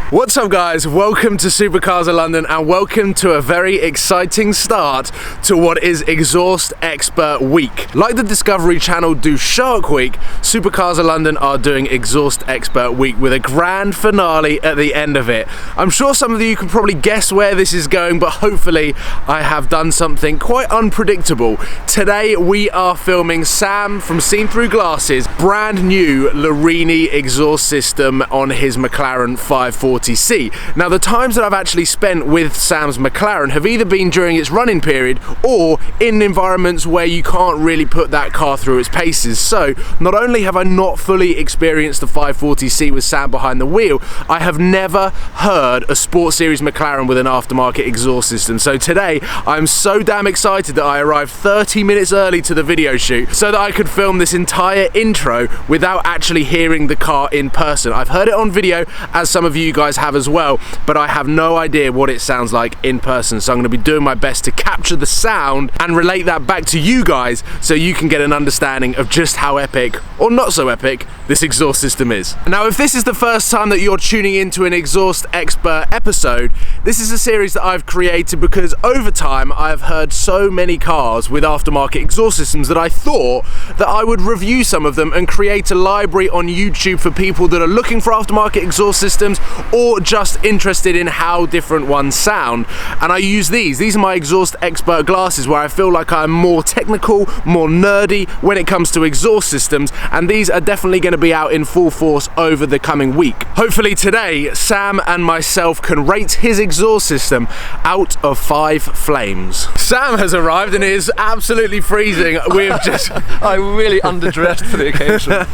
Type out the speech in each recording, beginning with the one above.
What's up guys, welcome to Supercars of London and welcome to a very exciting start to what is Exhaust Expert Week. Like the Discovery Channel do Shark Week, Supercars of London are doing Exhaust Expert Week with a grand finale at the end of it. I'm sure some of you can probably guess where this is going, but hopefully I have done something quite unpredictable. Today we are filming Sam from SeenThroughGlass's brand new Larini exhaust system on his McLaren 540. Now the times that I've actually spent with Sam's McLaren have either been during its running period or in environments where you can't really put that car through its paces. So not only have I not fully experienced the 540C with Sam behind the wheel, I have never heard a Sports Series McLaren with an aftermarket exhaust system. So today I'm so damn excited that I arrived 30 minutes early to the video shoot so that I could film this entire intro without actually hearing the car in person. I've heard it on video, as some of you guys have as well, but I have no idea what it sounds like in person, so I'm going to be doing my best to capture the sound and relate that back to you guys so you can get an understanding of just how epic, or not so epic, this exhaust system is. Now if this is the first time that you're tuning into an Exhaust Expert episode, this is a series that I've created because over time I have heard so many cars with aftermarket exhaust systems that I thought that I would review some of them and create a library on YouTube for people that are looking for aftermarket exhaust systems or just interested in how different ones sound. And I use these are my Exhaust Expert glasses, where I feel like I'm more technical, more nerdy when it comes to exhaust systems, and these are definitely going to be out in full force over the coming week. Hopefully today Sam and myself can rate his exhaust system out of 5 flames. Sam has arrived and it is absolutely freezing. We've just I really underdressed for the occasion.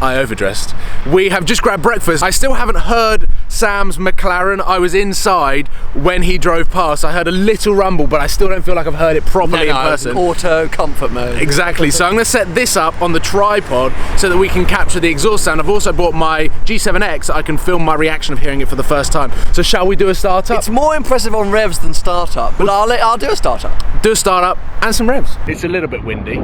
I overdressed. We have just grabbed breakfast. I still haven't heard Sam's McLaren. I was inside when he drove past. I heard a little rumble, but I still don't feel like I've heard it properly in person. Auto comfort mode. Exactly, so I'm going to set this up on the tripod so that we can capture the exhaust sound. I've also bought my G7X so I can film my reaction of hearing it for the first time. So shall we do a startup? It's more impressive on revs than startup, but I'll do a startup. Do a startup and some revs. It's a little bit windy.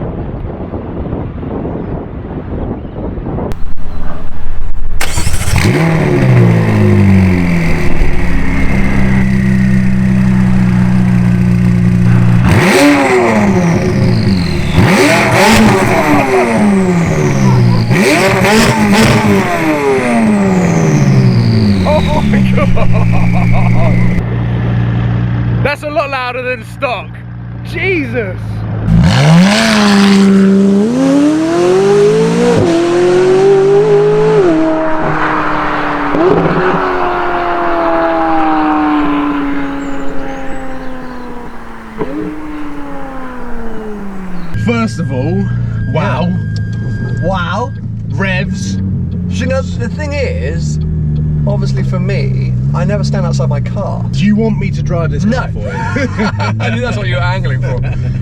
Oh my God! That's a lot louder than stock. Jesus! First of all, wow. Wow. Revs. You know, the thing is, obviously for me, I never stand outside my car. Do you want me to drive this car for you? I knew that's what you were angling for.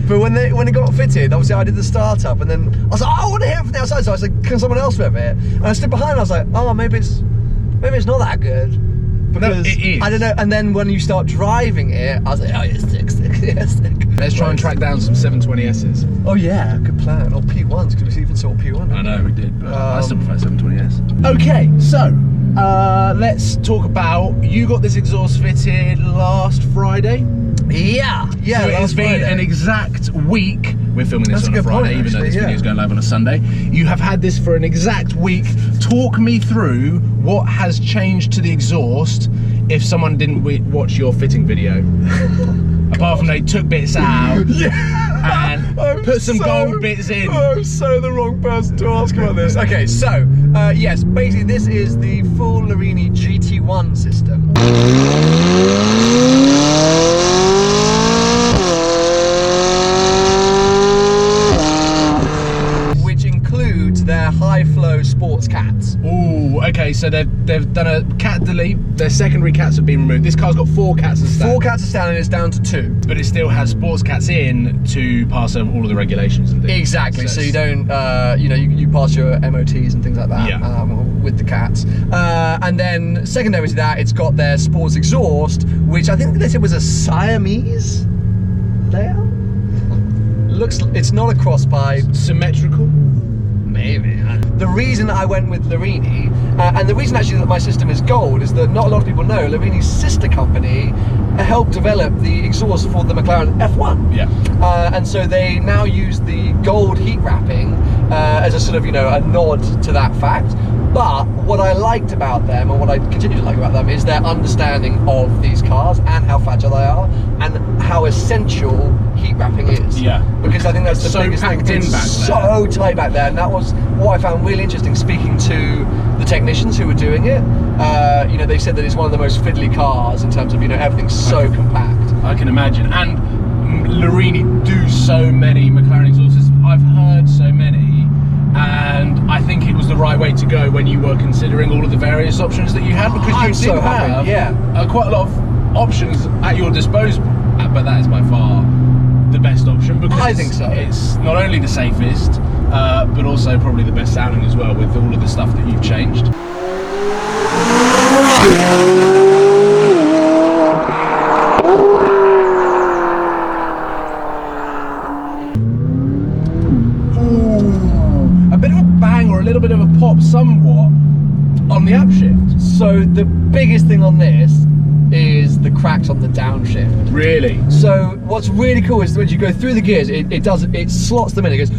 But when it got fitted, obviously I did the startup, and then I was like, oh, I want to hear it from the outside. So I said, can someone else rev it? And I stood behind and I was like, oh, maybe it's not that good. Because no, it is. I don't know. And then when you start driving it, I was like, oh, it's sick. Let's try and track down some 720Ss. Oh yeah, good plan. Or P1s, because we even saw P1. I know we did, but I still prefer 720S. Okay, so let's talk about, you got this exhaust fitted last Friday? Yeah, So it has been an exact week. We're filming this on a Friday, even though this video is going live on a Sunday. You have had this for an exact week. Talk me through what has changed to the exhaust if someone didn't watch your fitting video. Apart from they took bits out and put some gold bits in. I'm so the wrong person to ask about this. Okay, so, yes, basically this is the full Larini GT1 system. Their high flow sports cats. Ooh, okay, so they've done a cat delete. Their secondary cats have been removed. This car's got 4 cats and stand. 4 cats and stand, and it's down to 2. But it still has sports cats in to pass over all of the regulations and things. Exactly. So you don't, you know, you pass your MOTs and things like that. Yeah. With the cats. And then secondary to that, it's got their sports exhaust, which I think they said was a Siamese layout. It's not a cross pipe. Symmetrical. Maybe. the reason I went with Larini, and the reason actually that my system is gold, is that not a lot of people know Larini's sister company helped develop the exhaust for the McLaren F1. Yeah. And so they now use the gold heat wrapping as a sort of, you know, a nod to that fact. But what I liked about them, and what I continue to like about them, is their understanding of these cars and how fragile they are, and how essential heat wrapping is. Yeah. Because I think that's the so biggest thing. packed in It's back so tight back there, and that was what I found really interesting speaking to the technicians who were doing it. You know, they said that it's one of the most fiddly cars in terms of, you know, everything's so compact. I can imagine. And Larini do so many McLaren exhaust systems. I've heard so many, and I think it was the right way to go when you were considering all of the various options that you had, because you did have quite a lot of options at your disposal. But that is by far the best option, because I think so. It's not only the safest, but also probably the best sounding as well, with all of the stuff that you've changed. A bit of a bang or a little bit of a pop somewhat on the upshift. So the biggest thing on this is the cracks on the downshift. Really? So what's really cool is when you go through the gears, it slots them in, it goes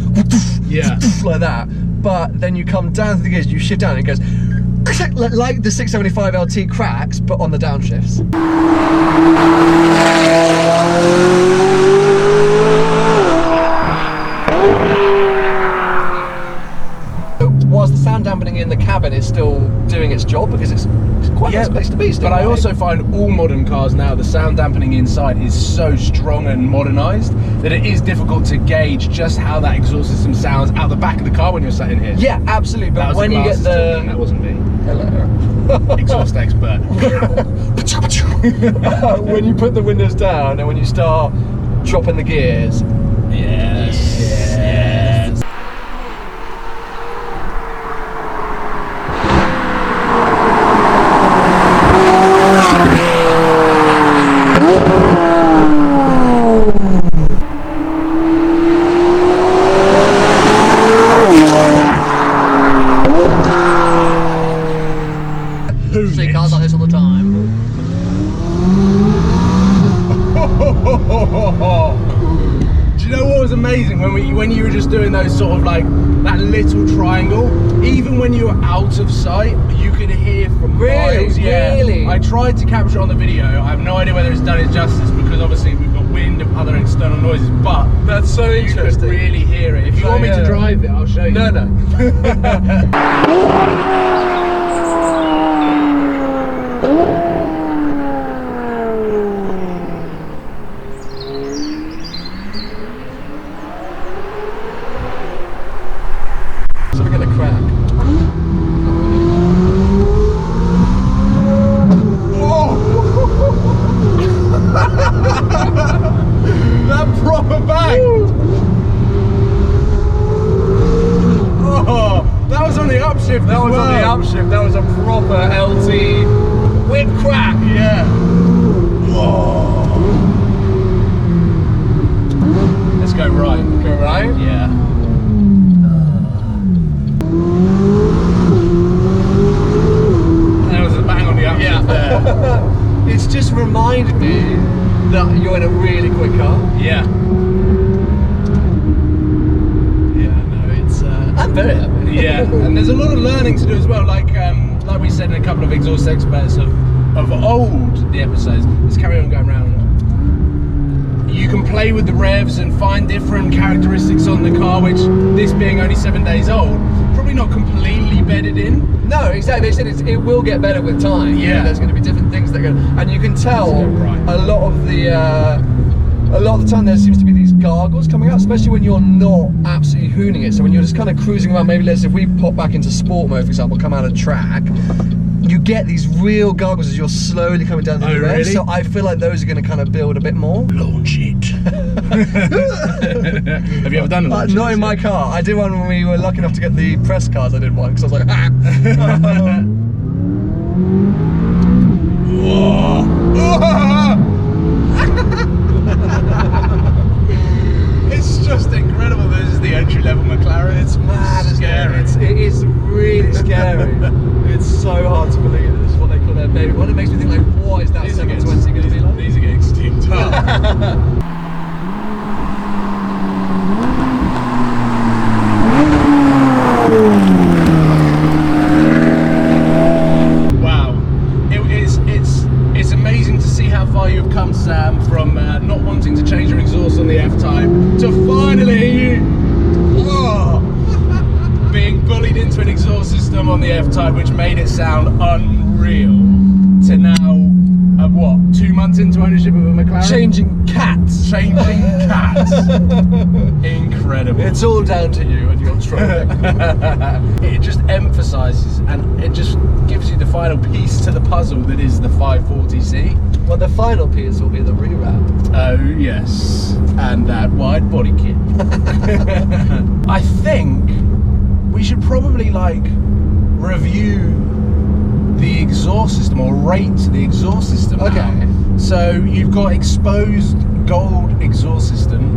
Yeah. like that. But then you come down through the gears, you shift down, and it goes like the 675 LT cracks, but on the downshifts. Whilst the sound dampening in the cabin is still doing its job, because it's quite a nice place to be still. But I also find all modern cars now, the sound dampening inside is so strong and modernised that it is difficult to gauge just how that exhaust system sounds out the back of the car when you're sat in here. Yeah, absolutely. But when you get the... That wasn't me. Hello. Exhaust expert. When you put the windows down and when you start dropping the gears. Yes. Yes. See cars like this all the time. Do you know what was amazing when you were just doing those sort of like that little triangle? Even when you were out of sight, you could hear from miles. Yeah. Really? I tried to capture it on the video. I have no idea whether it's done it justice, because obviously we've got wind and other external noises. But That's so you interesting. could really hear it. If you want me to drive it, I'll show you. No. So we get a crack. That proper bang! Oh, that was on the upshift. That was on the upshift. That was a proper LT whip crack. Yeah. Whoa. Let's go right. Go right? Yeah. There was a bang on the upshift there. It's just reminded me that you're in a really quick car. Yeah. Yeah, no, it's I'm very happy. Yeah, and there's a lot of learning to do as well. Like we said in a couple of exhaust experts of old the episodes. Let's carry on going round. You can play with the revs and find different characteristics on the car, which, this being only 7 days old, probably not completely bedded in. No, exactly. They said it will get better with time. Yeah. There's going to be different things that go, and you can tell a lot of the time there seems to be these gargles coming out, especially when you're not absolutely hooning it. So when you're just kind of cruising around, maybe if we pop back into sport mode, for example, come out of track, you get these real gargles as you're slowly coming down to the rev. Really? So I feel like those are going to kind of build a bit more. Launch it. Have you ever done a launch? Not in my car. I did one when we were lucky enough to get the press cars. I did one because I was like, ah. It's just incredible. This is the entry level McLaren. It's mad, isn't it? It is These are getting steamed up. It's amazing to see how far you've come, Sam, from not wanting to change your exhaust on the F-Type to finally being bullied into an exhaust system on the F-Type, which made it sound unreal, to now, what, 2 months into ownership of a McLaren? Changing cats. Incredible. It's all down to you and your trolling. It just emphasises and it just gives you the final piece to the puzzle that is the 540C. Well, the final piece will be the rewrap. Oh yes, and that wide body kit. I think we should probably review the exhaust system, or rate the exhaust system. Okay. Now. So you've got exposed gold exhaust system.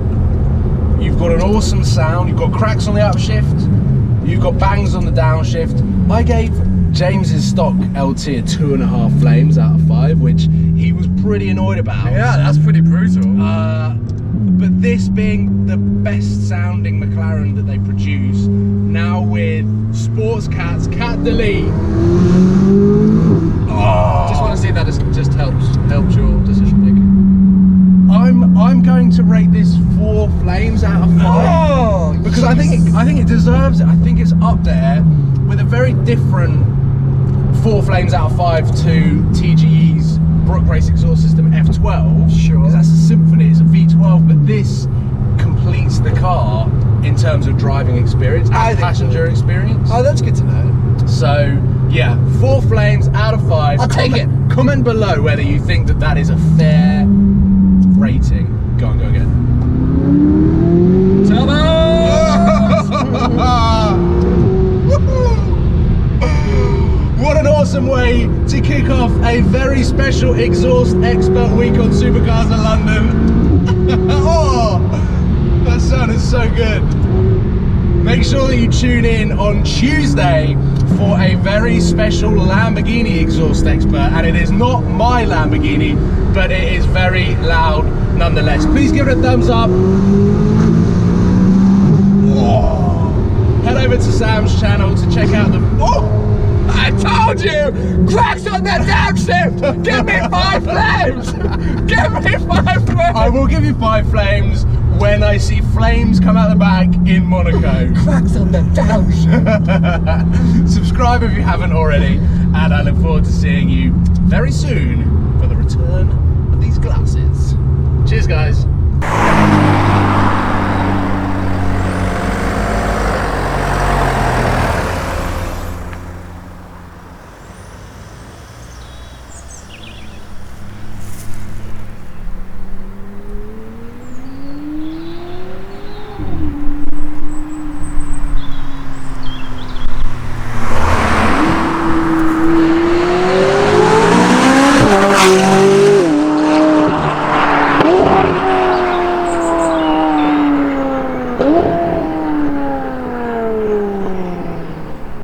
You've got an awesome sound. You've got cracks on the upshift. You've got bangs on the downshift. I gave James's stock LT a 2.5 flames out of 5, which he was pretty annoyed about. Yeah, that's pretty brutal. But this being the best sounding McLaren that they produce, now with sports cats, cat delete. Just want to see that it just helps your decision making. I'm going to rate this 4 flames out of 5 because I think it deserves it. I think it's up there with a very different 4 flames out of 5 to TGE's Brook Race exhaust system F12. Sure. Because that's a Symphony, it's a V12, but this completes the car in terms of driving experience and passenger experience. Oh, that's good to know. So, yeah, 4 flames out of 5. I'll take it. Comment below whether you think that is a fair rating. Go on, go again. What an awesome way to kick off a very special exhaust expert week on Supercars of London. Oh, that sounded so good. Make sure that you tune in on Tuesday for a very special Lamborghini exhaust expert, and it is not my Lamborghini, but it is very loud nonetheless. Please give it a thumbs up. Oh. Head over to Sam's channel to check out the... Oh! I told you! Cracks on that downshift! Give me 5 flames! Give me 5 flames! I will give you 5 flames when I see flames come out the back in Monaco. Cracks on the downshift! Subscribe if you haven't already, and I look forward to seeing you very soon for the return of these glasses. Cheers, guys.